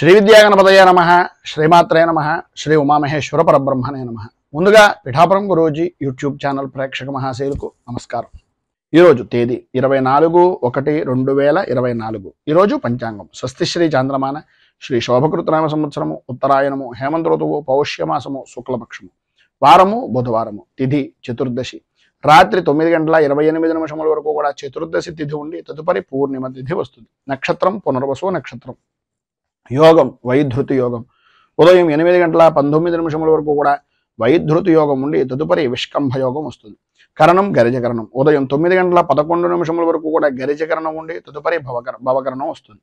శ్రీ విద్యాగణపతయ నమః, శ్రీమాత్రే నమః, శ్రీ ఉమామహేశ్వర పరబ్రహ్మణే నమః. ముందుగా పిఠాపురం గురూజీ యూట్యూబ్ ఛానల్ ప్రేక్షక మహాశయులకు నమస్కారం. ఈరోజు తేదీ 24/1/2024. ఈరోజు పంచాంగం స్వస్తిశ్రీ చాంద్రమాన శ్రీ శోభకృతనామ సంవత్సరము ఉత్తరాయణము హేమంత ఋతువు పౌష్యమాసము శుక్లపక్షము. వారము బుధవారము. తిథి చతుర్దశి. రాత్రి 9:28 వరకు కూడా చతుర్దశి తిథి ఉండి తదుపరి పూర్ణిమ తిథి వస్తుంది. నక్షత్రం పునర్వసు నక్షత్రం. యోగం వైధృతి యోగం. ఉదయం 8:19 వరకు కూడా వైధృతి యోగం ఉండి తదుపరి విష్కంభ యోగం వస్తుంది. కరణం గరిజకరణం. ఉదయం 9:11 వరకు కూడా గరిజకరణం ఉండి తదుపరి భవకరణం వస్తుంది.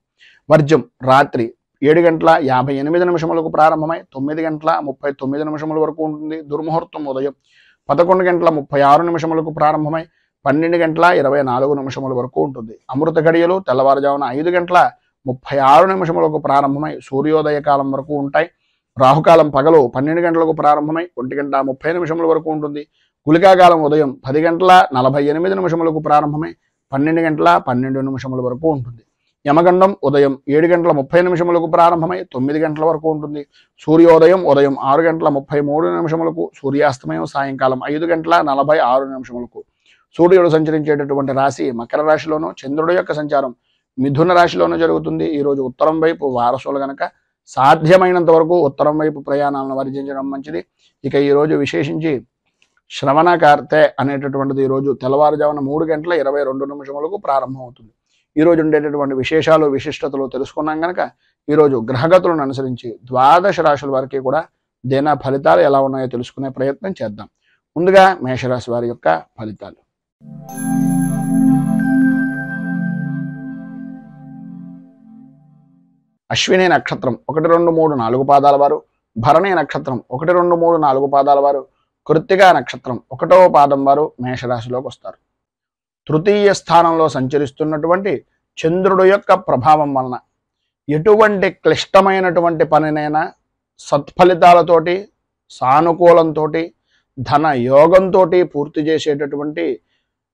వర్జం రాత్రి 7:58 ప్రారంభమై 9:39 వరకు ఉంటుంది. దుర్ముహూర్తం ఉదయం 11:36 ప్రారంభమై 12:24 వరకు ఉంటుంది. అమృత గడియలు తెల్లవారుజామున 5:36 ప్రారంభమై సూర్యోదయ కాలం వరకు ఉంటాయి. రాహుకాలం పగలు 12 గంటలకు ప్రారంభమై 1:30 వరకు ఉంటుంది. గుళికాకాలం ఉదయం 10:48 ప్రారంభమై 12:12 వరకు ఉంటుంది. యమగండం ఉదయం 7:30 ప్రారంభమై 9 గంటల వరకు ఉంటుంది. సూర్యోదయం ఉదయం 6:33 సూర్యాస్తమయం సాయంకాలం 5:46 సూర్యుడు సంచరించేటటువంటి రాశి మకర రాశిలోను, చంద్రుడు యొక్క సంచారం మిథున రాశిలోనూ జరుగుతుంది. ఈరోజు ఉత్తరం వైపు వారసులు గనక సాధ్యమైనంత వరకు ఉత్తరం వైపు ప్రయాణాలను వర్జించడం మంచిది. ఇక ఈరోజు విశేషించి శ్రవణ కార్తె అనేటటువంటిది ఈరోజు తెల్లవారుజామున 3:22 ప్రారంభం అవుతుంది. ఈరోజు ఉండేటటువంటి విశేషాలు విశిష్టతలు తెలుసుకున్నాం కనుక ఈరోజు గ్రహగతులను అనుసరించి 12 రాశుల వారికి కూడా దిన ఫలితాలు ఎలా ఉన్నాయో తెలుసుకునే ప్రయత్నం చేద్దాం. ముందుగా మేషరాశి వారి యొక్క ఫలితాలు. అశ్విని నక్షత్రం 1, 2, 3, 4 పాదాల వారు, భరణి నక్షత్రం 1, 2, 3, 4 పాదాల వారు, కృత్తికా నక్షత్రం 1వ పాదం వారు మేషరాశిలోకి వస్తారు. తృతీయ స్థానంలో సంచరిస్తున్నటువంటి చంద్రుడు యొక్క ప్రభావం వలన ఎటువంటి క్లిష్టమైనటువంటి పనినైనా సత్ఫలితాలతోటి, సానుకూలంతో, ధన యోగంతో పూర్తి చేసేటటువంటి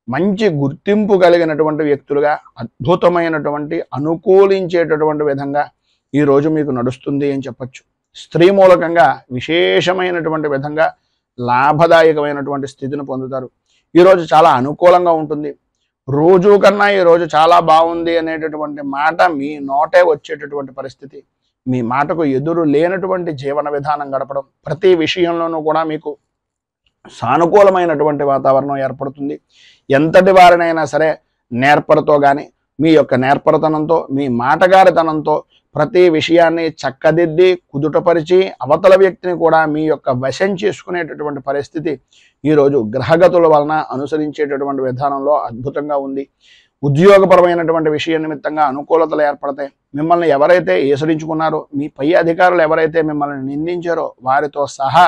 మంచి గుర్తింపు కలిగినటువంటి వ్యక్తులుగా అద్భుతమైనటువంటి అనుకూలించేటటువంటి విధంగా ఈరోజు మీకు నడుస్తుంది అని చెప్పచ్చు. స్త్రీ మూలకంగా విశేషమైనటువంటి విధంగా లాభదాయకమైనటువంటి స్థితిని పొందుతారు. ఈరోజు చాలా అనుకూలంగా ఉంటుంది. రోజు కన్నా ఈరోజు చాలా బాగుంది అనేటటువంటి మాట మీ నోటే వచ్చేటటువంటి పరిస్థితి, మీ మాటకు ఎదురు లేనటువంటి జీవన విధానం గడపడం, ప్రతి విషయంలోనూ కూడా మీకు సానుకూలమైనటువంటి వాతావరణం ఏర్పడుతుంది. ఎంతటి వారినైనా సరే నేర్పరతో కానీ మీ యొక్క నేర్పరతనంతో, మీ మాటగారితనంతో ప్రతి విషయాన్ని చక్కదిద్ది కుదుటపరిచి అవతల వ్యక్తిని కూడా మీ యొక్క వశం చేసుకునేటటువంటి పరిస్థితి ఈరోజు గ్రహగతుల వలన అనుసరించేటటువంటి విధానంలో అద్భుతంగా ఉంది. ఉద్యోగపరమైనటువంటి విషయ నిమిత్తంగా అనుకూలతలు ఏర్పడతాయి. మిమ్మల్ని ఎవరైతే ఏసరించుకున్నారో, మీ పై అధికారులు ఎవరైతే మిమ్మల్ని నిందించారో వారితో సహా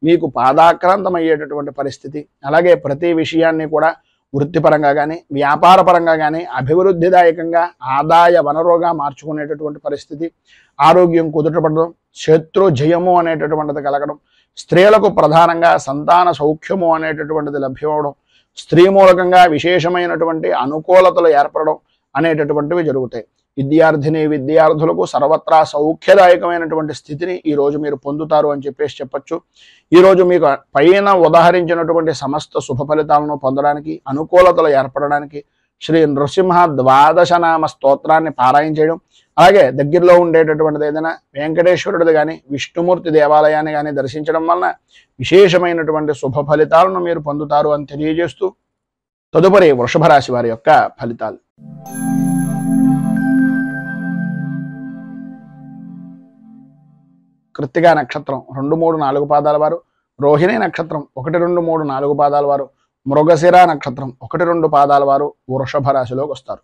మీకు పాదాక్రాంతమయ్యేటటువంటి పరిస్థితి. అలాగే ప్రతి విషయాన్ని కూడా వృత్తిపరంగా కానీ వ్యాపారపరంగా కానీ అభివృద్ధిదాయకంగా ఆదాయ వనరుగా మార్చుకునేటటువంటి పరిస్థితి. ఆరోగ్యం కుదుటపడడం, శత్రు జయము అనేటటువంటిది కలగడం, స్త్రీలకు ప్రధానంగా సంతాన సౌఖ్యము అనేటటువంటిది లభ్యమవడం, స్త్రీ మూలకంగా విశేషమైనటువంటి అనుకూలతలు ఏర్పడడం అనేటటువంటివి జరుగుతాయి. విద్యార్థిని విద్యార్థులకు సర్వత్రా సౌఖ్యదాయకమైనటువంటి స్థితిని ఈరోజు మీరు పొందుతారు అని చెప్పచ్చు. ఈరోజు మీకు పైన ఉదాహరించినటువంటి సమస్త శుభ ఫలితాలను పొందడానికి, అనుకూలతలు ఏర్పడడానికి శ్రీ నృసింహ 12 నామ స్తోత్రాన్ని పారాయణ చేయడం, అలాగే దగ్గరలో ఉండేటటువంటిది ఏదైనా వెంకటేశ్వరుడిది కానీ విష్ణుమూర్తి దేవాలయాన్ని కానీ దర్శించడం వలన విశేషమైనటువంటి శుభ ఫలితాలను మీరు పొందుతారు అని తెలియజేస్తూ తదుపరి వృషభ రాశి వారి యొక్క ఫలితాలు. కృత్తికా నక్షత్రం 2, 3, 4 పాదాల వారు, రోహిణి నక్షత్రం 1, 2, 3, 4 పాదాల వారు, మృగశిర నక్షత్రం 1, 2 పాదాల వారు వృషభ రాశిలోకి వస్తారు.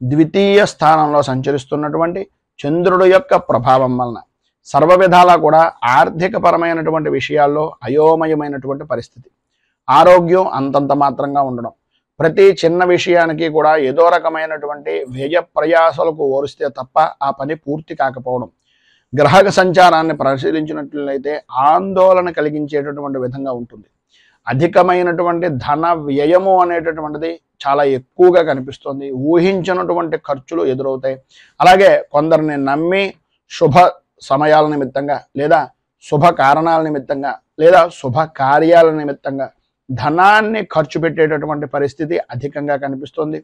ద్వితీయ స్థానంలో సంచరిస్తున్నటువంటి చంద్రుడు యొక్క ప్రభావం వలన సర్వ విధాలా కూడా ఆర్థికపరమైనటువంటి విషయాల్లో అయోమయమైనటువంటి పరిస్థితి. ఆరోగ్యం అంతంత మాత్రంగా ఉండడం, ప్రతి చిన్న విషయానికి కూడా ఏదో రకమైనటువంటి వ్యయ ప్రయాసాలకు ఓరిస్తే తప్ప ఆ పని పూర్తి కాకపోవడం, గ్రహ సంచారాన్ని పరిశీలించినట్లయితే ఆందోళన కలిగించేటటువంటి విధంగా ఉంటుంది. అధికమైనటువంటి ధన వ్యయము అనేటటువంటిది చాలా ఎక్కువగా కనిపిస్తుంది. ఊహించినటువంటి ఖర్చులు ఎదురవుతాయి. అలాగే కొందరిని నమ్మి శుభ సమయాల నిమిత్తంగా లేదా శుభ కారణాల నిమిత్తంగా లేదా శుభ కార్యాల నిమిత్తంగా ధనాన్ని ఖర్చు పెట్టేటటువంటి పరిస్థితి అధికంగా కనిపిస్తుంది.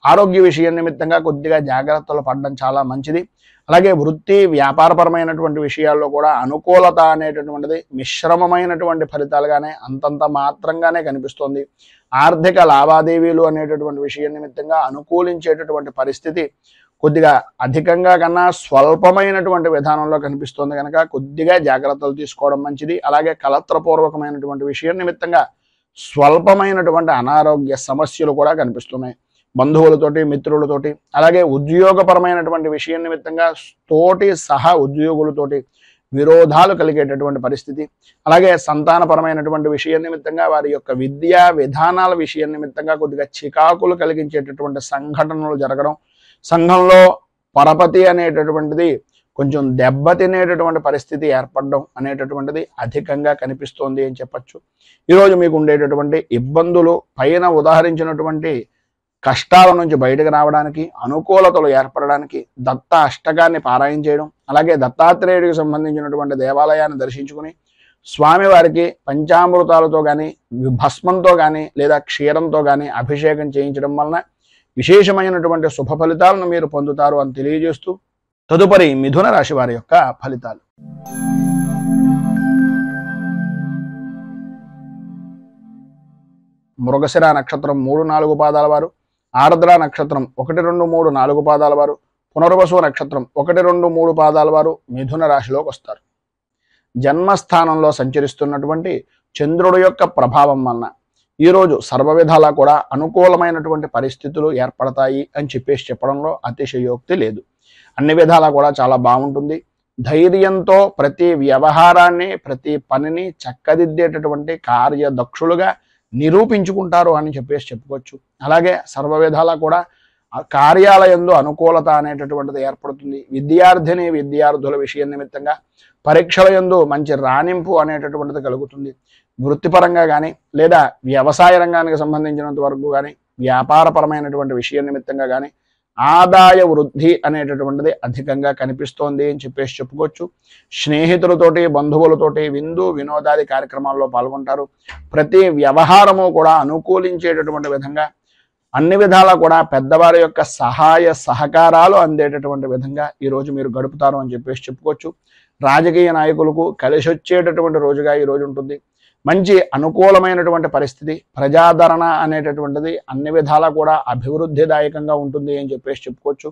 ఆరోగ్య విషయం నిమిత్తంగా కొద్దిగా జాగ్రత్తలు పడడం చాలా మంచిది. అలాగే వృత్తి వ్యాపారపరమైనటువంటి విషయాల్లో కూడా అనుకూలత అనేటటువంటిది మిశ్రమమైనటువంటి ఫలితాలుగానే అంతంత మాత్రంగానే కనిపిస్తుంది. ఆర్థిక లావాదేవీలు అనేటటువంటి విషయం నిమిత్తంగా అనుకూలించేటటువంటి పరిస్థితి కొద్దిగా అధికంగా కన్నా స్వల్పమైనటువంటి విధానంలో కనిపిస్తుంది కనుక కొద్దిగా జాగ్రత్తలు తీసుకోవడం మంచిది. అలాగే కలత్రపూర్వకమైనటువంటి విషయం నిమిత్తంగా స్వల్పమైనటువంటి అనారోగ్య సమస్యలు కూడా కనిపిస్తున్నాయి. బంధువులతోటి మిత్రులతోటి అలాగే ఉద్యోగపరమైనటువంటి విషయం నిమిత్తంగా తోటి సహా ఉద్యోగులతోటి విరోధాలు కలిగేటటువంటి పరిస్థితి. అలాగే సంతానపరమైనటువంటి విషయం నిమిత్తంగా వారి యొక్క విద్యా విధానాల విషయం నిమిత్తంగా కొద్దిగా చికాకులు కలిగించేటటువంటి సంఘటనలు జరగడం, సంఘంలో పరపతి అనేటటువంటిది కొంచెం దెబ్బతినేటటువంటి పరిస్థితి ఏర్పడడం అనేటటువంటిది అధికంగా కనిపిస్తోంది అని చెప్పచ్చు. ఈరోజు మీకు ఉండేటటువంటి ఇబ్బందులు పైన ఉదాహరించినటువంటి కష్టాల నుంచి బయటకు రావడానికి, అనుకూలతలు ఏర్పడడానికి దత్త అష్టకాన్ని పారాయణ చేయడం, అలాగే దత్తాత్రేయుడికి సంబంధించినటువంటి దేవాలయాన్ని దర్శించుకుని స్వామివారికి పంచామృతాలతో కానీ భస్మంతో కానీ లేదా క్షీరంతో కానీ అభిషేకం చేయించడం వలన విశేషమైనటువంటి శుభ ఫలితాలను మీరు పొందుతారు అని తెలియజేస్తూ తదుపరి మిథున రాశి వారి యొక్క ఫలితాలు. మృగశిర నక్షత్రం 3-4 పాదాల వారు, ఆర్ద్ర నక్షత్రం 1, 2, 3, 4 పాదాల వారు, పునర్వసు నక్షత్రం 1, 2, 3 పాదాల వారు మిథున రాశిలోకి వస్తారు. జన్మస్థానంలో సంచరిస్తున్నటువంటి చంద్రుడి యొక్క ప్రభావం వలన ఈరోజు సర్వవిధాలా కూడా అనుకూలమైనటువంటి పరిస్థితులు ఏర్పడతాయి అని చెప్పడంలో అతిశయోక్తి లేదు. అన్ని విధాలా కూడా చాలా బాగుంటుంది. ధైర్యంతో ప్రతి వ్యవహారాన్ని ప్రతి పనిని చక్కదిద్దేటటువంటి కార్యదక్షులుగా నిరూపించుకుంటారు అని చెప్పుకోవచ్చు. అలాగే సర్వవిధాలా కూడా కార్యాలయంలో అనుకూలత అనేటటువంటిది ఏర్పడుతుంది. విద్యార్థిని విద్యార్థుల విషయం నిమిత్తంగా పరీక్షల యందు మంచి రాణింపు అనేటటువంటిది కలుగుతుంది. వృత్తిపరంగా కానీ లేదా వ్యవసాయ రంగానికి సంబంధించినంత వరకు కానీ వ్యాపారపరమైనటువంటి విషయం నిమిత్తంగా కానీ ఆదాయ వృద్ధి అనేటటువంటిది అధికంగా కనిపిస్తోంది అని చెప్పుకోవచ్చు. స్నేహితులతోటి బంధువులతోటి విందు వినోదాది కార్యక్రమాల్లో పాల్గొంటారు. ప్రతి వ్యవహారము కూడా అనుకూలించేటటువంటి విధంగా అన్ని విధాలా కూడా పెద్దవారి యొక్క సహాయ సహకారాలు అందేటటువంటి విధంగా ఈరోజు మీరు గడుపుతారు అని చెప్పుకోవచ్చు. రాజకీయ నాయకులకు కలిసి వచ్చేటటువంటి రోజుగా ఈరోజు ఉంటుంది. మంచి అనుకూలమైనటువంటి పరిస్థితి, ప్రజాదరణ అనేటటువంటిది అన్ని విధాలా కూడా అభివృద్ధిదాయకంగా ఉంటుంది అని చెప్పుకోవచ్చు.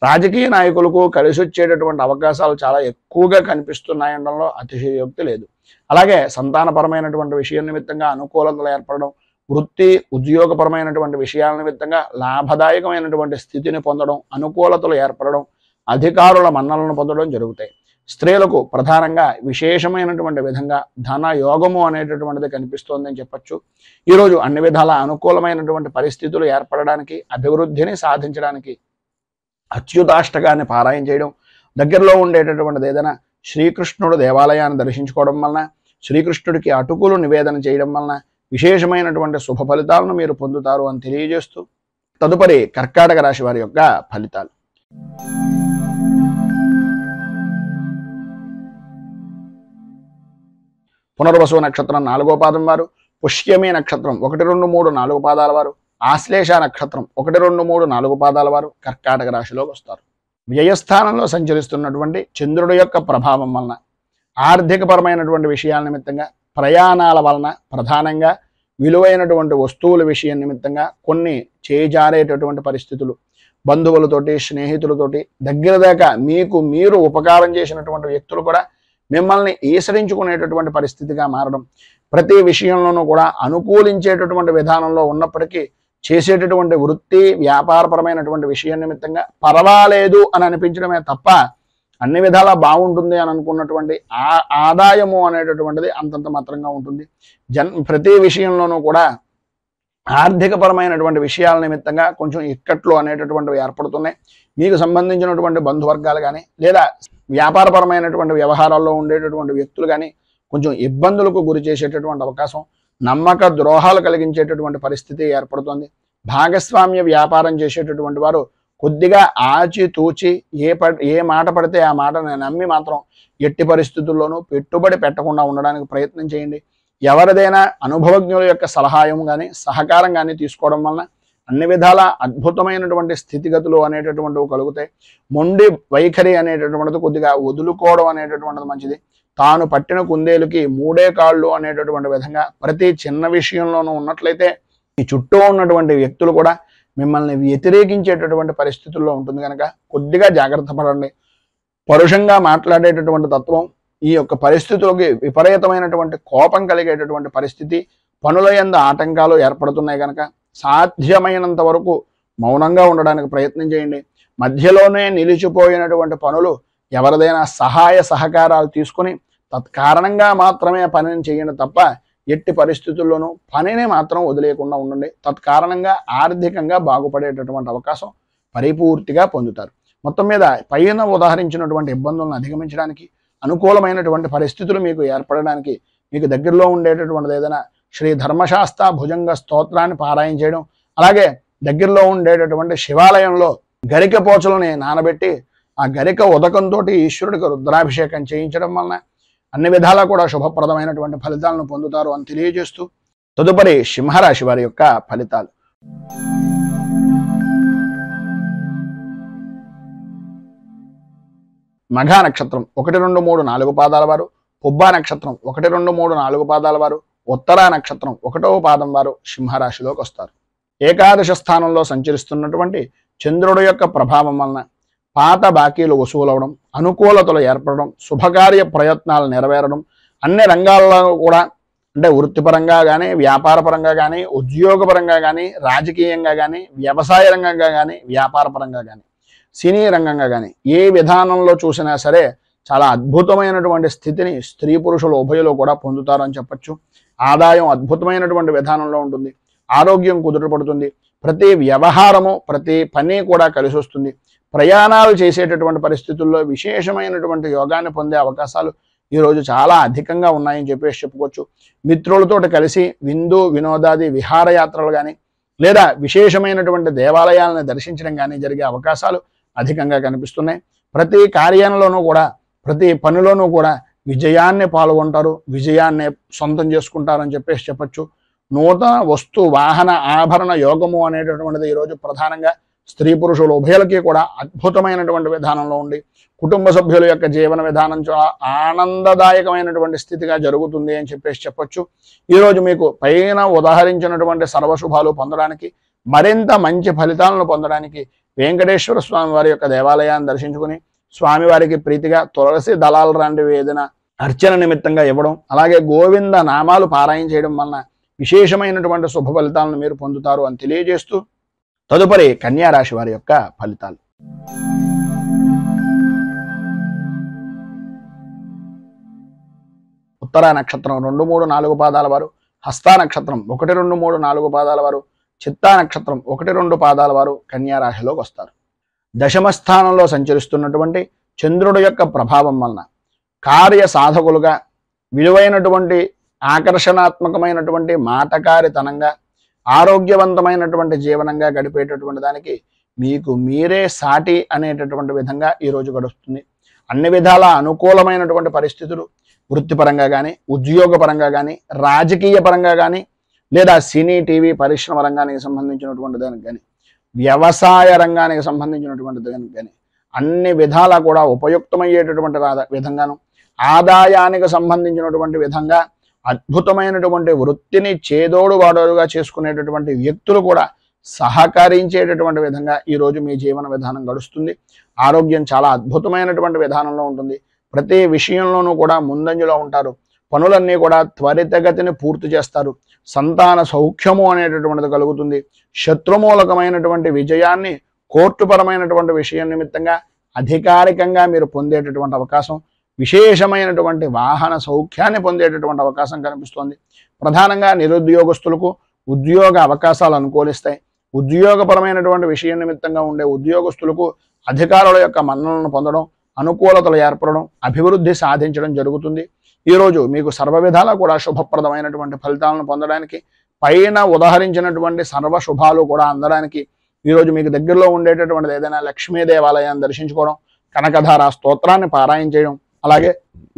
రాజకీయ నాయకులకు కలిసి వచ్చేటటువంటి అవకాశాలు చాలా ఎక్కువగా కనిపిస్తున్నాయనడంలో అతిశయోక్తి లేదు. అలాగే సంతానపరమైనటువంటి విషయం నిమిత్తంగా అనుకూలతలు ఏర్పడడం, వృత్తి ఉద్యోగపరమైనటువంటి విషయాల నిమిత్తంగా లాభదాయకమైనటువంటి స్థితిని పొందడం, అనుకూలతలు ఏర్పడడం, అధికారుల మన్నలను పొందడం జరుగుతాయి. స్త్రీలకు ప్రధానంగా విశేషమైనటువంటి విధంగా ధన యోగము అనేటటువంటిది కనిపిస్తోందని చెప్పచ్చు. ఈరోజు అన్ని విధాల అనుకూలమైనటువంటి పరిస్థితులు ఏర్పడడానికి, అభివృద్ధిని సాధించడానికి అచ్యుతాష్టకాన్ని పారాయణ చేయడం, దగ్గరలో ఉండేటటువంటిది ఏదైనా శ్రీకృష్ణుడు దేవాలయాన్ని దర్శించుకోవడం వలన, శ్రీకృష్ణుడికి అటుకులు నివేదన చేయడం వలన విశేషమైనటువంటి శుభ ఫలితాలను మీరు పొందుతారు అని తెలియజేస్తూ తదుపరి కర్కాటక రాశి వారి యొక్క ఫలితాలు. పునర్వసు నక్షత్రం 4వ పాదం వారు, పుష్యమి నక్షత్రం 1, 2, 3, 4 పాదాల వారు, ఆశ్లేష నక్షత్రం 1, 2, 3, 4 పాదాల వారు కర్కాటక రాశిలోకి వస్తారు. వ్యయస్థానంలో సంచరిస్తున్నటువంటి చంద్రుడి యొక్క ప్రభావం వలన ఆర్థికపరమైనటువంటి విషయాల నిమిత్తంగా, ప్రయాణాల వలన, ప్రధానంగా విలువైనటువంటి వస్తువుల విషయం నిమిత్తంగా కొన్ని చేజారేటటువంటి పరిస్థితులు, బంధువులతోటి స్నేహితులతోటి దగ్గర దాకా మీకు మీరు ఉపకారం చేసినటువంటి వ్యక్తులు కూడా మిమ్మల్ని ఈసరించుకునేటటువంటి పరిస్థితిగా మారడం, ప్రతి విషయంలోనూ కూడా అనుకూలించేటటువంటి విధానంలో ఉన్నప్పటికీ చేసేటటువంటి వృత్తి వ్యాపారపరమైనటువంటి విషయం నిమిత్తంగా పర్వాలేదు అని అనిపించడమే తప్ప అన్ని విధాలా బాగుంటుంది అని అనుకున్నటువంటి ఆదాయము అనేటటువంటిది అంతంత మాత్రంగా ఉంటుంది. ప్రతి విషయంలోనూ కూడా ఆర్థికపరమైనటువంటి విషయాల నిమిత్తంగా కొంచెం ఇక్కట్లు అనేటటువంటివి ఏర్పడుతున్నాయి. మీకు సంబంధించినటువంటి బంధువర్గాలు కానీ లేదా వ్యాపారపరమైనటువంటి వ్యవహారాల్లో ఉండేటటువంటి వ్యక్తులు కానీ కొంచెం ఇబ్బందులకు గురి చేసేటటువంటి అవకాశం, నమ్మక ద్రోహాలు కలిగించేటటువంటి పరిస్థితి ఏర్పడుతుంది. భాగస్వామ్య వ్యాపారం చేసేటటువంటి వారు కొద్దిగా ఆచితూచి ఏ మాట పడితే ఆ మాటని నమ్మి మాత్రం ఎట్టి పరిస్థితుల్లోనూ పెట్టుబడి పెట్టకుండా ఉండడానికి ప్రయత్నం చేయండి. ఎవరిదైనా అనుభవజ్ఞుల యొక్క సలహాయం కానీ సహకారం కానీ తీసుకోవడం వలన అన్ని విధాల అద్భుతమైనటువంటి స్థితిగతులు అనేటటువంటివి కలుగుతాయి. మొండి వైఖరి అనేటటువంటిది కొద్దిగా వదులుకోవడం అనేటటువంటిది మంచిది. తాను పట్టిన కుందేలుకి మూడే కాళ్ళు అనేటటువంటి విధంగా ప్రతి చిన్న విషయంలోనూ ఉన్నట్లయితే ఈ చుట్టూ ఉన్నటువంటి వ్యక్తులు కూడా మిమ్మల్ని వ్యతిరేకించేటటువంటి పరిస్థితుల్లో ఉంటుంది కనుక కొద్దిగా జాగ్రత్త పడండి. పరుషంగా మాట్లాడేటటువంటి తత్వం ఈ యొక్క పరిస్థితులకి విపరీతమైనటువంటి కోపం కలిగేటటువంటి పరిస్థితి, పనుల యందు ఆటంకాలు ఏర్పడుతున్నాయి కనుక సాధ్యమైనంత వరకు మౌనంగా ఉండడానికి ప్రయత్నం చేయండి. మధ్యలోనే నిలిచిపోయినటువంటి పనులు ఎవరిదైనా సహాయ సహకారాలు తీసుకుని తత్కారణంగా మాత్రమే పనిని చేయండి తప్ప ఎట్టి పరిస్థితుల్లోనూ పనిని మాత్రం వదిలేయకుండా ఉండండి. తత్కారణంగా ఆర్థికంగా బాగుపడేటటువంటి అవకాశం పరిపూర్తిగా పొందుతారు. మొత్తం మీద పైన ఉదాహరించినటువంటి ఇబ్బందులను అధిగమించడానికి, అనుకూలమైనటువంటి పరిస్థితులు మీకు ఏర్పడడానికి మీకు దగ్గరలో ఉండేటటువంటిది ఏదైనా శ్రీ ధర్మశాస్త్ర భుజంగ స్తోత్రాన్ని పారాయణ చేయడం, అలాగే దగ్గరలో ఉండేటటువంటి శివాలయంలో గరిక పోచలని నానబెట్టి ఆ గరిక ఉదకంతో ఈశ్వరుడికి రుద్రాభిషేకం చేయించడం వలన అన్ని విధాలా కూడా శుభప్రదమైనటువంటి ఫలితాలను పొందుతారు అని తెలియజేస్తూ తదుపరి సింహరాశి వారి యొక్క ఫలితాలు. మఘ నక్షత్రం 1, 2, 3, 4 పాదాల వారు, పుబ్బా నక్షత్రం 1, 2, 3, 4 పాదాల వారు, ఉత్తరా నక్షత్రం 1వ పాదం వారు సింహరాశిలోకి వస్తారు. ఏకాదశ స్థానంలో సంచరిస్తున్నటువంటి చంద్రుడి యొక్క ప్రభావం వలన పాత బాకీలు వసూలవడం, అనుకూలతలు ఏర్పడడం, శుభకార్య ప్రయత్నాలు నెరవేరడం, అన్ని రంగాల్లో కూడా అంటే వృత్తిపరంగా కానీ, వ్యాపారపరంగా కానీ, ఉద్యోగపరంగా కానీ, రాజకీయంగా కానీ, వ్యవసాయ రంగంగా కానీ, వ్యాపారపరంగా కానీ, సినీ రంగంగా కానీ ఏ విధానంలో చూసినా సరే చాలా అద్భుతమైనటువంటి స్థితిని స్త్రీ పురుషులు ఉభయలో కూడా పొందుతారని చెప్పచ్చు. ఆదాయం అద్భుతమైనటువంటి విధానంలో ఉంటుంది. ఆరోగ్యం కుదుటపడుతుంది. ప్రతి వ్యవహారము, ప్రతి పని కూడా కలిసి వస్తుంది. ప్రయాణాలు చేసేటటువంటి పరిస్థితుల్లో విశేషమైనటువంటి యోగాన్ని పొందే అవకాశాలు ఈరోజు చాలా అధికంగా ఉన్నాయని చెప్పేసి చెప్పుకోవచ్చు. మిత్రులతో కలిసి విందు వినోదాది విహారయాత్రలు కానీ లేదా విశేషమైనటువంటి దేవాలయాలను దర్శించడం కానీ జరిగే అవకాశాలు అధికంగా కనిపిస్తున్నాయి. ప్రతి కార్యంలోనూ కూడా, ప్రతి పనిలోనూ కూడా విజయాన్ని పాల్గొంటారు, విజయాన్ని సొంతం చేసుకుంటారని చెప్పేసి చెప్పచ్చు. నూతన వస్తు వాహన ఆభరణ యోగము అనేటటువంటిది ఈరోజు ప్రధానంగా స్త్రీ పురుషులు ఉభయలకి కూడా అద్భుతమైనటువంటి విధానంలో ఉండి కుటుంబ సభ్యుల యొక్క జీవన విధానం చాలా ఆనందదాయకమైనటువంటి స్థితిగా జరుగుతుంది అని చెప్పేసి చెప్పచ్చు. ఈరోజు మీకు పైన ఉదాహరించినటువంటి సర్వశుభాలు పొందడానికి, మరింత మంచి ఫలితాలను పొందడానికి వెంకటేశ్వర స్వామి వారి యొక్క దేవాలయాన్ని దర్శించుకుని స్వామివారికి ప్రీతిగా తులసి దళాలు లాంటివి ఏదైనా అర్చన నిమిత్తంగా ఇవ్వడం, అలాగే గోవింద నామాలు పారాయణ చేయడం వలన విశేషమైనటువంటి శుభ ఫలితాలను మీరు పొందుతారు అని తెలియజేస్తూ తదుపరి కన్యా రాశి వారి యొక్క ఫలితాలు. ఉత్తరా నక్షత్రం 2, 3, 4 పాదాల వారు, హస్తా నక్షత్రం 1, 2, 3, 4 పాదాల వారు, చిత్తా నక్షత్రం 1, 2 పాదాల వారు కన్యా రాశిలోకి వస్తారు. దశమ స్థానంలో సంచరిస్తున్నటువంటి చంద్రుడి యొక్క ప్రభావం వలన కార్య సాధకులుగా, విలువైనటువంటి ఆకర్షణాత్మకమైనటువంటి మాటకారితనంగా, ఆరోగ్యవంతమైనటువంటి జీవనంగా గడిపేటటువంటి దానికి మీకు మీరే సాటి అనేటటువంటి విధంగా ఈరోజు గడుస్తుంది. అన్ని విధాల అనుకూలమైనటువంటి పరిస్థితులు వృత్తిపరంగా కానీ, ఉద్యోగపరంగా కానీ, రాజకీయ పరంగా కానీ, లేదా సినీ టీవీ పరిశ్రమ రంగానికి సంబంధించినటువంటి దానికి కానీ, వ్యవసాయ రంగానికి సంబంధించినటువంటి దానికి కానీ అన్ని విధాలా కూడా ఉపయుక్తమయ్యేటటువంటి విధంగాను, ఆదాయానికి సంబంధించినటువంటి విధంగా అద్భుతమైనటువంటి వృత్తిని చేదోడు వాడోడుగా చేసుకునేటటువంటి వ్యక్తులు కూడా సహకరించేటటువంటి విధంగా ఈరోజు మీ జీవన విధానం గడుస్తుంది. ఆరోగ్యం చాలా అద్భుతమైనటువంటి విధానంలో ఉంటుంది. ప్రతి విషయంలోనూ కూడా ముందంజలో ఉంటారు. పనులన్నీ కూడా త్వరితగతిని పూర్తి చేస్తారు. సంతాన సౌఖ్యము అనేటటువంటిది కలుగుతుంది. శత్రుమూలకమైనటువంటి విజయాన్ని కోర్టుపరమైనటువంటి విషయం నిమిత్తంగా అధికారికంగా మీరు పొందేటటువంటి అవకాశం, విశేషమైనటువంటి వాహన సౌఖ్యాన్ని పొందేటటువంటి అవకాశం కనిపిస్తోంది. ప్రధానంగా నిరుద్యోగస్తులకు ఉద్యోగ అవకాశాలు అనుకూలిస్తాయి. ఉద్యోగపరమైనటువంటి విషయం నిమిత్తంగా ఉండే ఉద్యోగస్తులకు అధికారుల యొక్క మన్ననలను పొందడం, అనుకూలతలు ఏర్పడడం, అభివృద్ధి సాధించడం జరుగుతుంది. ఈరోజు మీకు సర్వ విధాలా కూడా శుభప్రదమైనటువంటి ఫలితాలను పొందడానికి, పైన ఉదాహరించినటువంటి సర్వ శుభాలు కూడా అందడానికి ఈరోజు మీకు దగ్గరలో ఉండేటటువంటిది ఏదైనా లక్ష్మీ దేవాలయాన్ని దర్శించుకోవడం, కనకధార స్తోత్రాన్ని పారాయణ చేయడం, అలాగే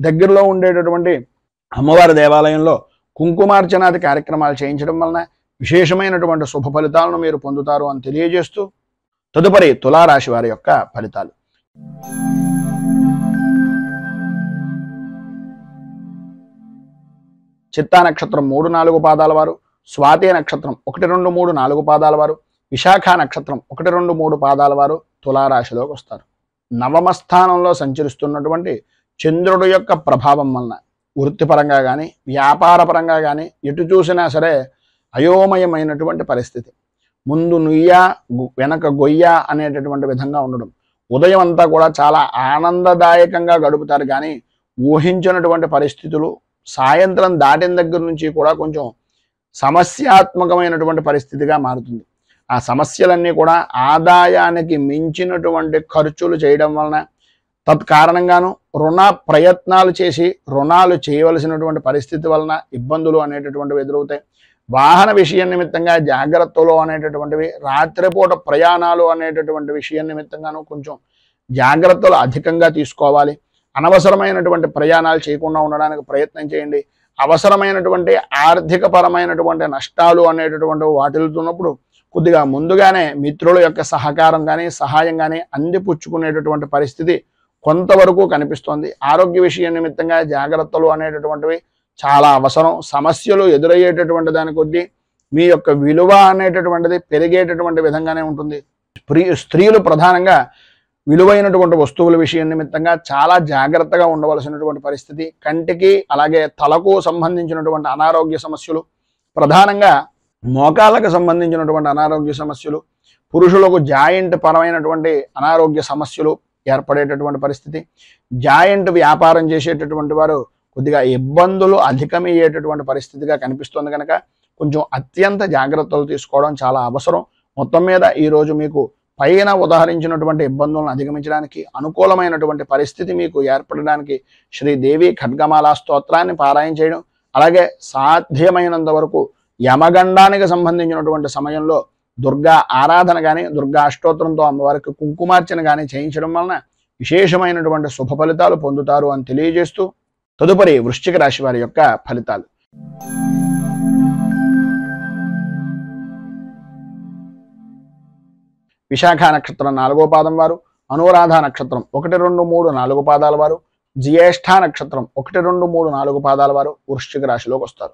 దగ్గరలో ఉండేటటువంటి అమ్మవారి దేవాలయంలో కుంకుమార్చనాది కార్యక్రమాలు చేయించడం వలన విశేషమైనటువంటి శుభ ఫలితాలను మీరు పొందుతారు అని తెలియజేస్తూ తదుపరి తులారాశి వారి యొక్క ఫలితాలు. చిత్తా నక్షత్రం 3-4 పాదాల వారు, స్వాతి నక్షత్రం 1, 2, 3, 4 పాదాల వారు, విశాఖ నక్షత్రం 1, 2, 3 పాదాల వారు తులారాశిలోకి వస్తారు. నవమ స్థానంలో సంచరిస్తున్నటువంటి చంద్రుడు యొక్క ప్రభావం వలన వృత్తిపరంగా కానీ వ్యాపారపరంగా కానీ ఎటు చూసినా సరే అయోమయమైనటువంటి పరిస్థితి. ముందు నుయ్య వెనక గొయ్య అనేటటువంటి విధంగా ఉండడం. ఉదయం అంతా కూడా చాలా ఆనందదాయకంగా గడుపుతారు కానీ ఊహించినటువంటి పరిస్థితులు సాయంత్రం దాటిన దగ్గర నుంచి కూడా కొంచెం సమస్యాత్మకమైనటువంటి పరిస్థితిగా మారుతుంది. ఆ సమస్యలన్నీ కూడా ఆదాయానికి మించినటువంటి ఖర్చులు చేయడం వలన తత్కారణంగాను రుణ ప్రయత్నాలు చేసి రుణాలు చేయవలసినటువంటి పరిస్థితి వలన ఇబ్బందులు అనేటటువంటివి ఎదురవుతాయి. వాహన విషయం నిమిత్తంగా జాగ్రత్తలు అనేటటువంటివి, రాత్రిపూట ప్రయాణాలు అనేటటువంటి విషయం నిమిత్తంగాను కొంచెం జాగ్రత్తలు అధికంగా తీసుకోవాలి. అనవసరమైనటువంటి ప్రయాణాలు చేయకుండా ఉండడానికి ప్రయత్నం చేయండి. అవసరమైనటువంటి ఆర్థిక పరమైనటువంటి నష్టాలు అనేటటువంటి వాటిల్తున్నప్పుడు కొద్దిగా ముందుగానే మిత్రుల యొక్క సహకారం కానీ సహాయం కానీ అందిపుచ్చుకునేటటువంటి పరిస్థితి కొంతవరకు కనిపిస్తోంది. ఆరోగ్య విషయం నిమిత్తంగా జాగ్రత్తలు అనేటటువంటివి చాలా అవసరం. సమస్యలు ఎదురయ్యేటటువంటి దాని కొద్దీ మీ యొక్క విలువ అనేటటువంటిది పెరిగేటటువంటి విధంగానే ఉంటుంది. స్త్రీలు ప్రధానంగా విలువైనటువంటి వస్తువుల విషయం నిమిత్తంగా చాలా జాగ్రత్తగా ఉండవలసినటువంటి పరిస్థితి. కంటికి అలాగే తలకు సంబంధించినటువంటి అనారోగ్య సమస్యలు, ప్రధానంగా మోకాళ్ళకు సంబంధించినటువంటి అనారోగ్య సమస్యలు, పురుషులకు జాయింట్ పరమైనటువంటి అనారోగ్య సమస్యలు ఏర్పడేటటువంటి పరిస్థితి. జాయింట్ వ్యాపారం చేసేటటువంటి వారు కొద్దిగా ఇబ్బందులు అధికమయ్యేటటువంటి పరిస్థితిగా కనిపిస్తుంది కనుక కొంచెం అత్యంత జాగ్రత్తలు తీసుకోవడం చాలా అవసరం. మొత్తం మీద ఈరోజు మీకు పైన ఉదాహరించినటువంటి ఇబ్బందులను అధిగమించడానికి అనుకూలమైనటువంటి పరిస్థితి మీకు ఏర్పడడానికి శ్రీదేవి ఖడ్గమాల స్తోత్రాన్ని పారాయణ చేయడం, అలాగే సాధ్యమైనంత వరకు యమగండానికి సంబంధించినటువంటి సమయంలో దుర్గా ఆరాధన కానీ దుర్గా అష్టోత్తరంతో అమ్మవారికి కుంకుమార్చన కానీ చేయించడం వలన విశేషమైనటువంటి శుభ ఫలితాలు పొందుతారు అని తెలియజేస్తూ తదుపరి వృశ్చిక రాశి వారి యొక్క ఫలితాలు. విశాఖ నక్షత్రం 4వ పాదం వారు, అనురాధ నక్షత్రం 1, 2, 3, 4 పాదాల వారు, జ్యేష్ఠ నక్షత్రం 1, 2, 3, 4 పాదాల వారు వృశ్చిక రాశిలోకి వస్తారు.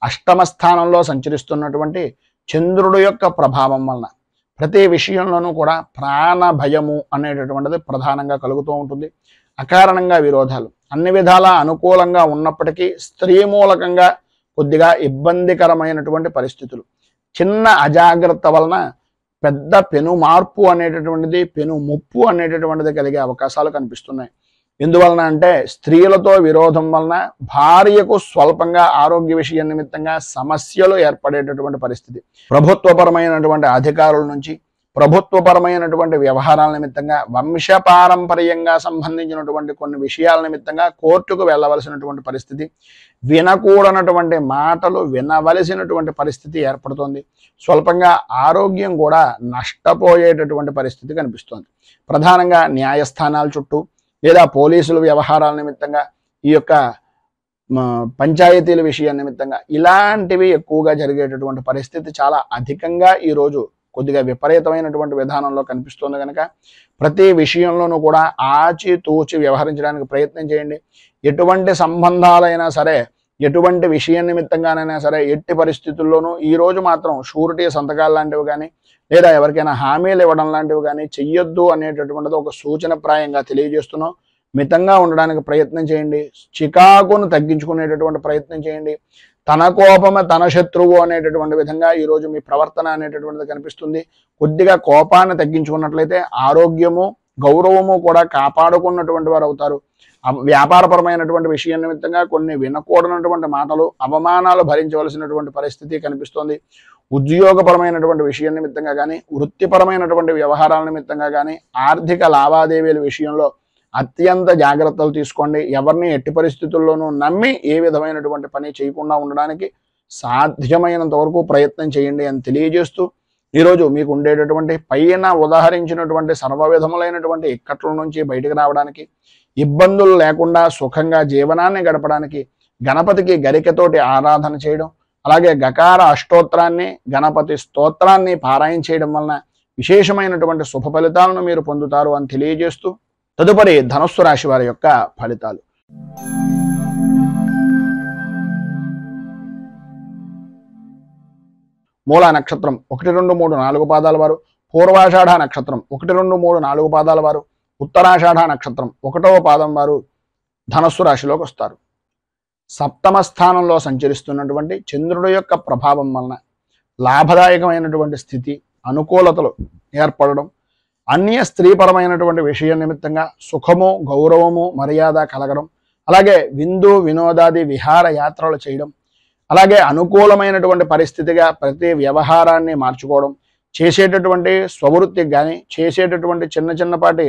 అష్టమ స్థానంలో సంచరిస్తున్నటువంటి చంద్రుడు యొక్క ప్రభావం వలన ప్రతి విషయంలోనూ కూడా ప్రాణ భయము అనేటటువంటిది ప్రధానంగా కలుగుతూ ఉంటుంది. అకారణంగా విరోధాలు, అన్ని విధాలా అనుకూలంగా ఉన్నప్పటికీ స్త్రీ మూలకంగా కొద్దిగా ఇబ్బందికరమైనటువంటి పరిస్థితులు, చిన్న అజాగ్రత్త వలన పెద్ద పెను మార్పు అనేటటువంటిది, పెను ముప్పు అనేటటువంటిది కలిగే అవకాశాలు కనిపిస్తున్నాయి. ఎందువలన అంటే స్త్రీలతో విరోధం వలన భార్యకు స్వల్పంగా ఆరోగ్య విషయం నిమిత్తంగా సమస్యలు ఏర్పడేటటువంటి పరిస్థితి. ప్రభుత్వపరమైనటువంటి అధికారుల నుంచి, ప్రభుత్వపరమైనటువంటి వ్యవహారాల నిమిత్తంగా, వంశపారంపర్యంగా సంబంధించినటువంటి కొన్ని విషయాల నిమిత్తంగా కోర్టుకు వెళ్ళవలసినటువంటి పరిస్థితి, వినకూడనటువంటి మాటలు వినవలసినటువంటి పరిస్థితి ఏర్పడుతోంది. స్వల్పంగా ఆరోగ్యం కూడా నష్టపోయేటటువంటి పరిస్థితి కనిపిస్తోంది. ప్రధానంగా న్యాయస్థానాల చుట్టూ లేదా పోలీసుల వ్యవహారాల నిమిత్తంగా, ఈ యొక్క పంచాయతీల విషయం నిమిత్తంగా ఇలాంటివి ఎక్కువగా జరిగేటటువంటి పరిస్థితి చాలా అధికంగా ఈరోజు కొద్దిగా విపరీతమైనటువంటి విధానంలో కనిపిస్తుంది కనుక ప్రతి విషయంలోనూ కూడా ఆచితూచి వ్యవహరించడానికి ప్రయత్నం చేయండి. ఎటువంటి సంబంధాలైనా సరే, ఎటువంటి విషయం నిమిత్తంగానైనా సరే, ఎట్టి పరిస్థితుల్లోనూ ఈరోజు మాత్రం షూరిటీ సంతకాలు లాంటివి కానీ లేదా ఎవరికైనా హామీలు ఇవ్వడం లాంటివి కానీ చెయ్యొద్దు అనేటటువంటిది ఒక సూచనప్రాయంగా తెలియజేస్తున్నాం. మితంగా ఉండడానికి ప్రయత్నం చేయండి. చికాకును తగ్గించుకునేటటువంటి ప్రయత్నం చేయండి. తన కోపమే తన శత్రువు అనేటటువంటి విధంగా ఈరోజు మీ ప్రవర్తన అనేటటువంటిది కనిపిస్తుంది. కొద్దిగా కోపాన్ని తగ్గించుకున్నట్లయితే ఆరోగ్యము గౌరవము కూడా కాపాడుకున్నటువంటి వారు అవుతారు. వ్యాపారపరమైనటువంటి విషయం నిమిత్తంగా కొన్ని వినకూడనటువంటి మాటలు, అవమానాలు భరించవలసినటువంటి పరిస్థితి కనిపిస్తోంది. ఉద్యోగపరమైనటువంటి విషయం నిమిత్తంగా కానీ, వృత్తిపరమైనటువంటి వ్యవహారాల నిమిత్తంగా కానీ, ఆర్థిక లావాదేవీల విషయంలో అత్యంత జాగ్రత్తలు తీసుకోండి. ఎవరిని ఎట్టి పరిస్థితుల్లోనూ నమ్మి ఏ విధమైనటువంటి పని చేయకుండా ఉండడానికి సాధ్యమైనంత వరకు ప్రయత్నం చేయండి అని తెలియజేస్తూ ఈరోజు మీకు ఉండేటటువంటి పైన ఉదాహరించినటువంటి సర్వ విధములైనటువంటి ఇక్కట్ల నుంచి బయటకు రావడానికి, ఇబ్బందులు లేకుండా సుఖంగా జీవనాన్ని గడపడానికి గణపతికి గరికతోటి ఆరాధన చేయడం, అలాగే గకార అష్టోత్తరాన్ని గణపతి స్తోత్రాన్ని పారాయణ చేయడం వలన విశేషమైనటువంటి శుభ ఫలితాలను మీరు పొందుతారు అని తెలియజేస్తూ, తదుపరి ధనుస్సు రాశి వారి యొక్క ఫలితాలు. మూలా నక్షత్రం 1, 2, 3, 4 పాదాల వారు, పూర్వాషాఢ నక్షత్రం 1, 2, 3, 4 పాదాల వారు, ఉత్తరాషాఢ నక్షత్రం 1వ పాదం వారు ధనస్సు రాశిలోకి వస్తారు. సప్తమ స్థానంలో సంచరిస్తున్నటువంటి చంద్రుడి యొక్క ప్రభావం వలన లాభదాయకమైనటువంటి స్థితి, అనుకూలతలు ఏర్పడడం, అన్య స్త్రీపరమైనటువంటి విషయం నిమిత్తంగా సుఖము, గౌరవము, మర్యాద కలగడం, అలాగే విందు వినోదాది విహార యాత్రలు చేయడం, అలాగే అనుకూలమైనటువంటి పరిస్థితిగా ప్రతి వ్యవహారాన్ని మార్చుకోవడం, చేసేటటువంటి స్వవృత్తికి కానీ, చేసేటటువంటి చిన్నపాటి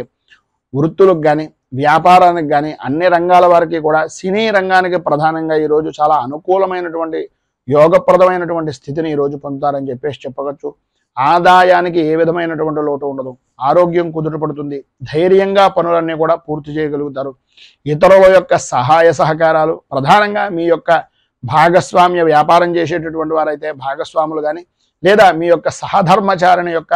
వృత్తులకు కానీ, వ్యాపారానికి కానీ, అన్ని రంగాల వారికి కూడా, సినీ రంగానికి ప్రధానంగా ఈరోజు చాలా అనుకూలమైనటువంటి యోగప్రదమైనటువంటి స్థితిని ఈరోజు పొందుతారని చెప్పేసి చెప్పవచ్చు. ఆదాయానికి ఏ విధమైనటువంటి లోటు ఉండదు, ఆరోగ్యం కుదుటపడుతుంది, ధైర్యంగా పనులన్నీ కూడా పూర్తి చేయగలుగుతారు. ఇతరుల యొక్క సహాయ సహకారాలు, ప్రధానంగా మీ యొక్క భాగస్వామ్య వ్యాపారం చేసేటటువంటి వారైతే భాగస్వాములు కానీ, లేదా మీ యొక్క సహధర్మచారిణి యొక్క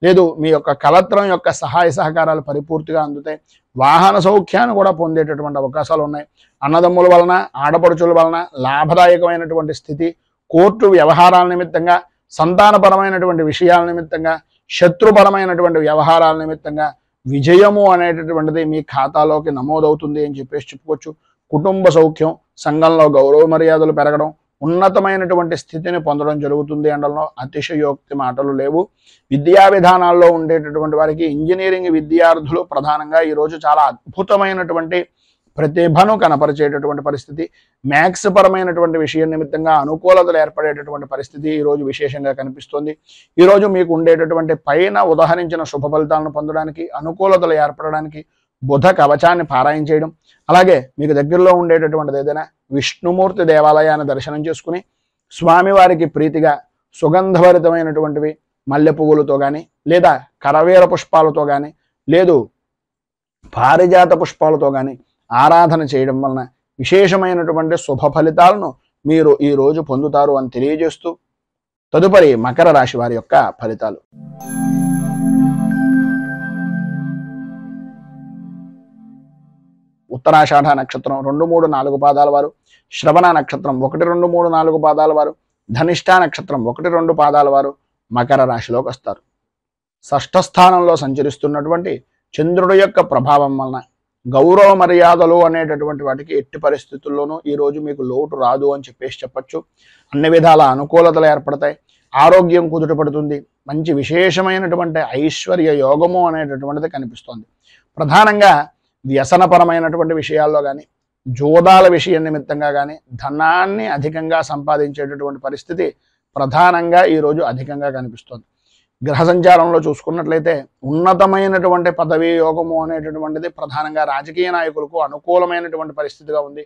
లేదు మీ యొక్క కలత్రం యొక్క సహాయ సహకారాలు పరిపూర్తిగా అందుతాయి. వాహన సౌఖ్యాన్ని కూడా పొందేటటువంటి అవకాశాలు ఉన్నాయి. అన్నదమ్ముల వలన, ఆడపడుచుల వలన లాభదాయకమైనటువంటి స్థితి, కోర్టు వ్యవహారాల నిమిత్తంగా, సంతానపరమైనటువంటి విషయాల నిమిత్తంగా, శత్రుపరమైనటువంటి వ్యవహారాల నిమిత్తంగా విజయము అనేటటువంటిది మీ ఖాతాలోకి నమోదవుతుంది అని చెప్పేసి చెప్పుకోవచ్చు. కుటుంబ సౌఖ్యం, సంఘంలో గౌరవ మర్యాదలు పెరగడం, ఉన్నతమైనటువంటి స్థితిని పొందడం జరుగుతుంది అనడంలో అతిశయోక్తి మాటలు లేవు. విద్యా విధానాల్లో ఉండేటటువంటి వారికి, ఇంజనీరింగ్ విద్యార్థులు ప్రధానంగా ఈరోజు చాలా అద్భుతమైనటువంటి ప్రతిభను కనపరిచేటటువంటి పరిస్థితి, మ్యాథ్స్ పరమైనటువంటి విషయం నిమిత్తంగా అనుకూలతలు ఏర్పడేటటువంటి పరిస్థితి ఈరోజు విశేషంగా కనిపిస్తుంది. ఈరోజు మీకు ఉండేటటువంటి పైన ఉదాహరించిన శుభ ఫలితాలను పొందడానికి, అనుకూలతలు ఏర్పడడానికి బుధ కవచాన్ని పారాయణ చేయడం, అలాగే మీకు దగ్గరలో ఉండేటటువంటిది ఏదైనా విష్ణుమూర్తి దేవాలయాన్ని దర్శనం చేసుకుని స్వామివారికి ప్రీతిగా సుగంధభరితమైనటువంటివి మల్లె పువ్వులతో కానీ, లేదా కరవేర పుష్పాలతో కానీ, లేదు పారిజాత పుష్పాలతో కానీ ఆరాధన చేయడం వలన విశేషమైనటువంటి శుభ ఫలితాలను మీరు ఈరోజు పొందుతారు అని తెలియజేస్తూ, తదుపరి మకర రాశి వారి యొక్క ఫలితాలు. ఉత్తరాషాఢ నక్షత్రం 2, 3, 4 పాదాల వారు, శ్రవణ నక్షత్రం 1, 2, 3, 4 పాదాల వారు, ధనిష్ఠా నక్షత్రం 1, 2 పాదాల వారు మకర రాశిలోకి వస్తారు. షష్ఠ స్థానంలో సంచరిస్తున్నటువంటి చంద్రుడి యొక్క ప్రభావం వలన గౌరవ మర్యాదలు అనేటటువంటి వాటికి ఎట్టి పరిస్థితుల్లోనూ ఈరోజు మీకు లోటు రాదు అని చెప్పేసి చెప్పచ్చు. అన్ని విధాల అనుకూలతలు ఏర్పడతాయి, ఆరోగ్యం కుదుటపడుతుంది, మంచి విశేషమైనటువంటి ఐశ్వర్య యోగము అనేటటువంటిది కనిపిస్తోంది. ప్రధానంగా వ్యసనపరమైనటువంటి విషయాల్లో కానీ, జోదాల విషయం నిమిత్తంగా కానీ ధనాన్ని అధికంగా సంపాదించేటటువంటి పరిస్థితి ప్రధానంగా ఈరోజు అధికంగా కనిపిస్తోంది. గ్రహ సంచారంలో చూసుకున్నట్లయితే ఉన్నతమైనటువంటి పదవీ యోగము అనేటటువంటిది ప్రధానంగా రాజకీయ నాయకులకు అనుకూలమైనటువంటి పరిస్థితిగా ఉంది.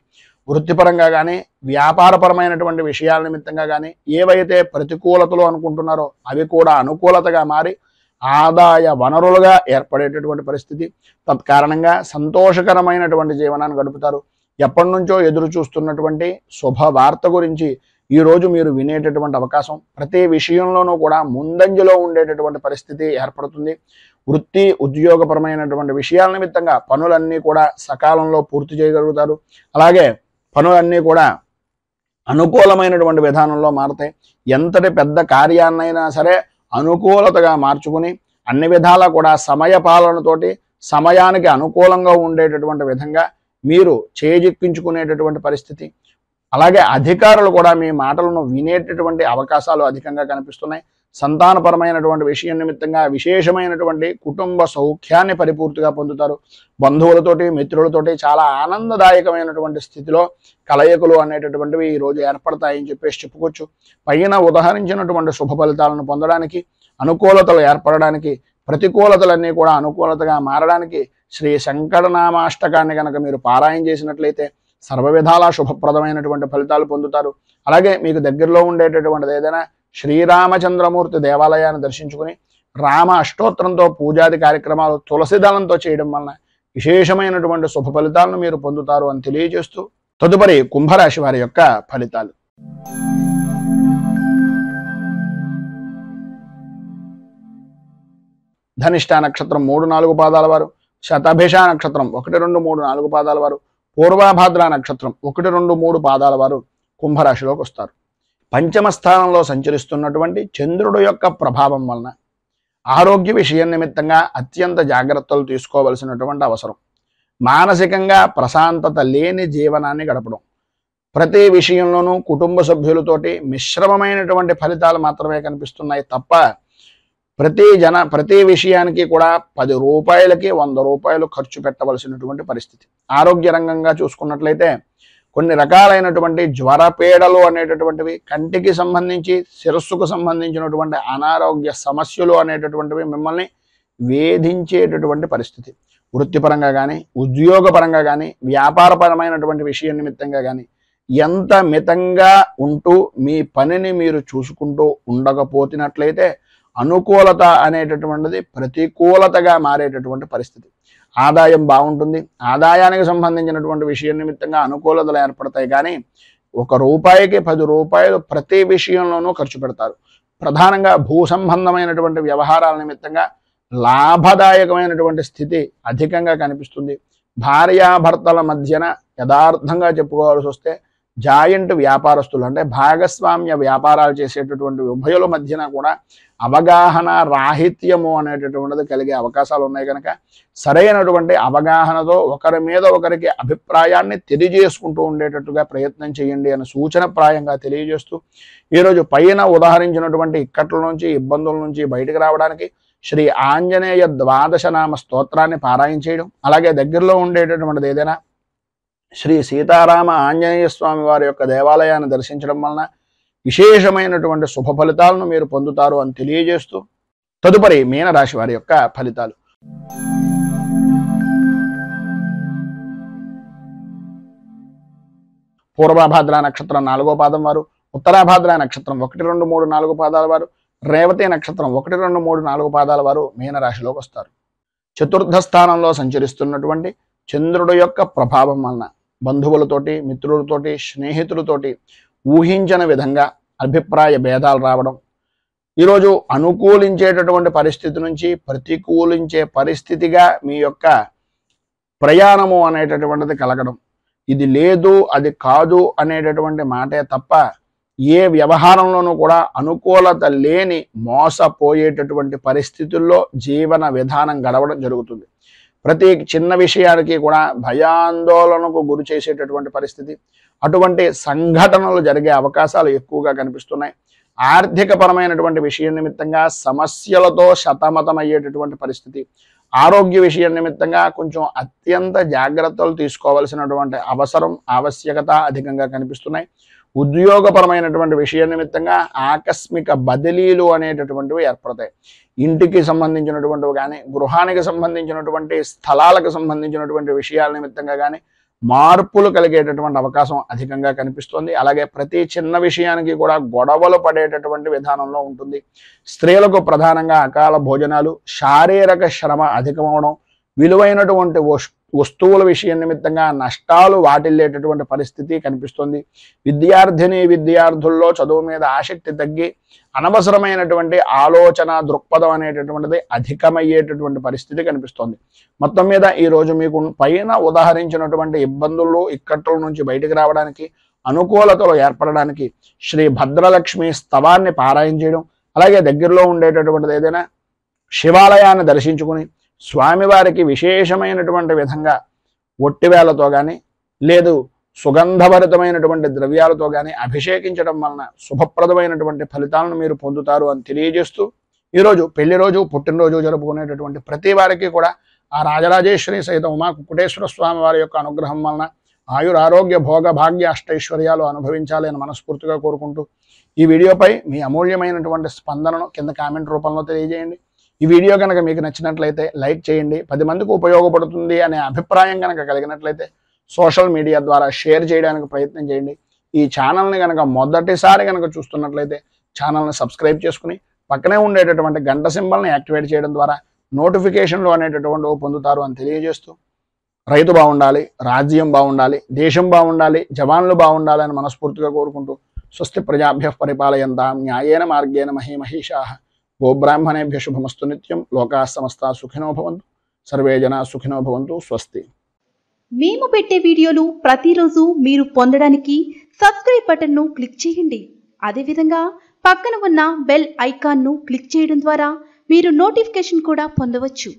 వృత్తిపరంగా కానీ, వ్యాపారపరమైనటువంటి విషయాల నిమిత్తంగా కానీ ఏవైతే ప్రతికూలతలు అనుకుంటున్నారో అవి కూడా అనుకూలతగా మారి ఆదాయ వనరులుగా ఏర్పడేటటువంటి పరిస్థితి. తత్కారణంగా సంతోషకరమైనటువంటి జీవనాన్ని గడుపుతారు. ఎప్పటి నుంచో ఎదురు చూస్తున్నటువంటి శుభవార్త గురించి ఈరోజు మీరు వినేటటువంటి అవకాశం, ప్రతి విషయంలోనూ కూడా ముందంజలో ఉండేటటువంటి పరిస్థితి ఏర్పడుతుంది. వృత్తి ఉద్యోగపరమైనటువంటి విషయాల నిమిత్తంగా పనులన్నీ కూడా సకాలంలో పూర్తి చేయగలుగుతారు. అలాగే పనులన్నీ కూడా అనుకూలమైనటువంటి విధానంలో మారుతాయి. ఎంతటి పెద్ద కార్యాన్నైనా సరే అనుకూలతగా మార్చుకుని అన్ని విధాలా కూడా సమయ పాలనతోటి సమయానికి అనుకూలంగా ఉండేటటువంటి విధంగా మీరు చేజిక్కించుకునేటటువంటి పరిస్థితి. అలాగే అధికారులు కూడా మీ మాటలను వినేటటువంటి అవకాశాలు అధికంగా కనిపిస్తున్నాయి. సంతానపరమైనటువంటి విషయం నిమిత్తంగా విశేషమైనటువంటి కుటుంబ సౌఖ్యాన్ని పరిపూర్తిగా పొందుతారు. బంధువులతోటి, మిత్రులతోటి చాలా ఆనందదాయకమైనటువంటి స్థితిలో కలయికలు అనేటటువంటివి ఈరోజు ఏర్పడతాయని చెప్పేసి చెప్పుకోవచ్చు. పైన ఉదాహరించినటువంటి శుభ ఫలితాలను పొందడానికి, అనుకూలతలు ఏర్పడడానికి, ప్రతికూలతలన్నీ కూడా అనుకూలతగా మారడానికి శ్రీ శంకరనామాష్టకాన్ని కనుక మీరు పారాయణ చేసినట్లయితే సర్వ విధాలా శుభప్రదమైనటువంటి ఫలితాలు పొందుతారు. అలాగే మీకు దగ్గరలో ఉండేటటువంటిది ఏదైనా శ్రీరామచంద్రమూర్తి దేవాలయాన్ని దర్శించుకుని రామ అష్టోత్తరంతో పూజాది కార్యక్రమాలు తులసి దళంతో చేయడం వలన విశేషమైనటువంటి శుభ ఫలితాలను మీరు పొందుతారు అని తెలియజేస్తూ తదుపరి కుంభరాశి వారి యొక్క ఫలితాలు. ధనిష్ట నక్షత్రం 3-4 పాదాల వారు, శతభిష నక్షత్రం 1, 2, 3, 4 పాదాల వారు, పూర్వభాద్ర నక్షత్రం 1, 2, 3 పాదాల వారు కుంభరాశిలోకి వస్తారు. పంచమ స్థానంలో సంచరిస్తున్నటువంటి చంద్రుడు యొక్క ప్రభావం వలన ఆరోగ్య విషయం నిమిత్తంగా అత్యంత జాగ్రత్తలు తీసుకోవలసినటువంటి అవసరం. మానసికంగా ప్రశాంతత లేని జీవనాన్ని గడపడం, ప్రతి విషయంలోనూ కుటుంబ సభ్యులతోటి మిశ్రమమైనటువంటి ఫలితాలు మాత్రమే కనిపిస్తున్నాయి తప్ప ప్రతి విషయానికి కూడా 10 రూపాయలకి 100 రూపాయలు ఖర్చు పెట్టవలసినటువంటి పరిస్థితి. ఆరోగ్య రంగంగా చూసుకున్నట్లయితే కొన్ని రకాలైనటువంటి జ్వరపీడలు అనేటటువంటివి, కంటికి సంబంధించి శిరస్సుకు సంబంధించినటువంటి అనారోగ్య సమస్యలు అనేటటువంటివి మిమ్మల్ని వేధించేటటువంటి పరిస్థితి. వృత్తిపరంగా కానీ, ఉద్యోగపరంగా కానీ, వ్యాపారపరమైనటువంటి విషయం నిమిత్తంగా కానీ ఎంత మితంగా ఉంటూ మీ పనిని మీరు చూసుకుంటూ ఉండకపోతున్నట్లయితే అనుకూలత అనేటటువంటిది ప్రతికూలతగా మారేటటువంటి పరిస్థితి. ఆదాయం బాగుంటుంది, ఆదాయానికి సంబంధించినటువంటి విషయం నిమిత్తంగా అనుకూలతలు ఏర్పడతాయి, కానీ 1 రూపాయికి 10 రూపాయలు ప్రతి విషయంలోనూ ఖర్చు పెడతారు. ప్రధానంగా భూ సంబంధమైనటువంటి వ్యవహారాల నిమిత్తంగా లాభదాయకమైనటువంటి స్థితి అధికంగా కనిపిస్తుంది. భార్యాభర్తల మధ్యన యథార్థంగా చెప్పుకోవాల్సి వస్తే జాయింట్ వ్యాపారస్తులు అంటే భాగస్వామ్య వ్యాపారాలు చేసేటటువంటి ఉభయుల మధ్యన కూడా అవగాహన రాహిత్యము అనేటటువంటిది కలిగే అవకాశాలు ఉన్నాయి. కనుక సరైనటువంటి అవగాహనతో ఒకరి మీద ఒకరికి అభిప్రాయాన్ని తెలియజేసుకుంటూ ఉండేటట్టుగా ప్రయత్నం చేయండి అని సూచనప్రాయంగా తెలియజేస్తూ ఈరోజు పైన ఉదాహరించినటువంటి ఇక్కట్ల నుంచి, ఇబ్బందుల నుంచి బయటకు రావడానికి శ్రీ ఆంజనేయ 12 నామ స్తోత్రాన్ని పారాయణ చేయడం, అలాగే దగ్గరలో ఉండేటటువంటిది ఏదైనా శ్రీ సీతారామ ఆంజనేయ స్వామి వారి యొక్క దేవాలయాన్ని దర్శించడం వలన విశేషమైనటువంటి శుభ ఫలితాలను మీరు పొందుతారు అని తెలియజేస్తూ తదుపరి మీనరాశి వారి యొక్క ఫలితాలు. పూర్వభాద్ర నక్షత్రం 4వ పాదం వారు, ఉత్తరాభాద్ర నక్షత్రం 1, 2, 3, 4 పాదాల వారు, రేవతి నక్షత్రం 1, 2, 3, 4 పాదాల వారు మీనరాశిలోకి వస్తారు. చతుర్థ స్థానంలో సంచరిస్తున్నటువంటి చంద్రుడు యొక్క ప్రభావం వలన బంధువులతోటి, మిత్రులతోటి, స్నేహితులతోటి ఊహించిన విధంగా అభిప్రాయ భేదాలు రావడం, ఈరోజు అనుకూలించేటటువంటి పరిస్థితి నుంచి ప్రతికూలించే పరిస్థితిగా మీ యొక్క ప్రయాణము అనేటటువంటిది కలగడం, ఇది లేదు అది కాదు అనేటటువంటి మాటే తప్ప ఏ వ్యవహారంలోనూ కూడా అనుకూలత లేని మోసపోయేటటువంటి పరిస్థితుల్లో జీవన విధానం గడవడం జరుగుతుంది. ప్రతి చిన్న విషయానికి కూడా భయాందోళనకు గురి చేసేటటువంటి పరిస్థితి, అటువంటి సంఘటనలు జరిగే అవకాశాలు ఎక్కువగా కనిపిస్తున్నాయి. ఆర్థిక పరమైనటువంటి విషయం నిమిత్తంగా సమస్యలతో సతమతమయ్యేటటువంటి పరిస్థితి, ఆరోగ్య విషయం నిమిత్తంగా కొంచెం అత్యంత జాగ్రత్తలు తీసుకోవాల్సినటువంటి ఆవశ్యకత అధికంగా కనిపిస్తున్నాయి. ఉద్యోగపరమైనటువంటి విషయం నిమిత్తంగా ఆకస్మిక బదిలీలు అనేటటువంటివి ఏర్పడతాయి. ఇంటికి సంబంధించినటువంటివి కానీ, గృహానికి సంబంధించినటువంటి స్థలాలకు సంబంధించినటువంటి విషయాల నిమిత్తంగా కానీ మార్పులు కలిగేటటువంటి అవకాశం అధికంగా కనిపిస్తుంది. అలాగే ప్రతి చిన్న విషయానికి కూడా గొడవలు పడేటటువంటి విధానంలో ఉంటుంది. స్త్రీలకు ప్రధానంగా అకాల భోజనాలు, శారీరక శ్రమ అధికమవడం, విలువైనటువంటి వస్తువుల విషయం నిమిత్తంగా నష్టాలు వాటిల్లేటటువంటి పరిస్థితి కనిపిస్తుంది. విద్యార్థుల్లో చదువు మీద ఆసక్తి తగ్గి అనవసరమైనటువంటి ఆలోచన దృక్పథం అనేటటువంటిది అధికమయ్యేటటువంటి పరిస్థితి కనిపిస్తుంది. మొత్తం మీద ఈరోజు మీకు పైన ఉదాహరించినటువంటి ఇబ్బందులు, ఇక్కట్ల నుంచి బయటకు రావడానికి, అనుకూలతలు ఏర్పడడానికి శ్రీ భద్రలక్ష్మి స్తవాన్ని పారాయణ చేయడం, అలాగే దగ్గరలో ఉండేటటువంటిది ఏదైనా శివాలయాన్ని దర్శించుకుని స్వామివారికి విశేషమైనటువంటి విధంగా ఒట్టివేలతో కానీ లేదు సుగంధభరితమైనటువంటి ద్రవ్యాలతో కానీ అభిషేకించడం వలన శుభప్రదమైనటువంటి ఫలితాలను మీరు పొందుతారు అని తెలియజేస్తూ ఈరోజు పెళ్లి రోజు, పుట్టినరోజు జరుపుకునేటటువంటి ప్రతి వారికి కూడా ఆ రాజరాజేశ్వరి సహిత ఉమా కుకుటేశ్వర స్వామి వారి యొక్క అనుగ్రహం వలన ఆయురారోగ్య భోగ భాగ్య అష్టైశ్వర్యాలు అనుభవించాలి అని మనస్ఫూర్తిగా కోరుకుంటూ ఈ వీడియోపై మీ అమూల్యమైనటువంటి స్పందనను కింద కామెంట్ రూపంలో తెలియజేయండి. ఈ వీడియో కనుక మీకు నచ్చినట్లయితే లైక్ చేయండి. 10 మందికి ఉపయోగపడుతుంది అనే అభిప్రాయం కనుక కలిగినట్లయితే సోషల్ మీడియా ద్వారా షేర్ చేయడానికి ప్రయత్నం చేయండి. ఈ ఛానల్ని కనుక మొదటిసారి కనుక చూస్తున్నట్లయితే ఛానల్ని సబ్స్క్రైబ్ చేసుకుని పక్కనే ఉండేటటువంటి గంట సింబల్ని యాక్టివేట్ చేయడం ద్వారా నోటిఫికేషన్లు అనేటటువంటి పొందుతారు అని తెలియజేస్తూ, రైతు బాగుండాలి, రాజ్యం బాగుండాలి, దేశం బాగుండాలి, జవాన్లు బాగుండాలి అని మనస్ఫూర్తిగా కోరుకుంటూ స్వస్తి ప్రజాభ్యః పరిపాలయంతాం న్యాయేన మార్గేణ మహీమహీషాః గోబ్రాహ్మణేభ్యః శుభమస్తు నిత్యం లోకాః సమస్తాః సుఖినో భవంతు సర్వే జనాః సుఖినో భవంతు స్వస్తి. మేము పెట్టే వీడియోలు ప్రతిరోజు మీరు పొందడానికి సబ్స్క్రైబ్ బటన్ను క్లిక్ చేయండి. అదేవిధంగా పక్కన ఉన్న బెల్ ఐకాన్ను క్లిక్ చేయడం ద్వారా మీరు నోటిఫికేషన్ కూడా పొందవచ్చు.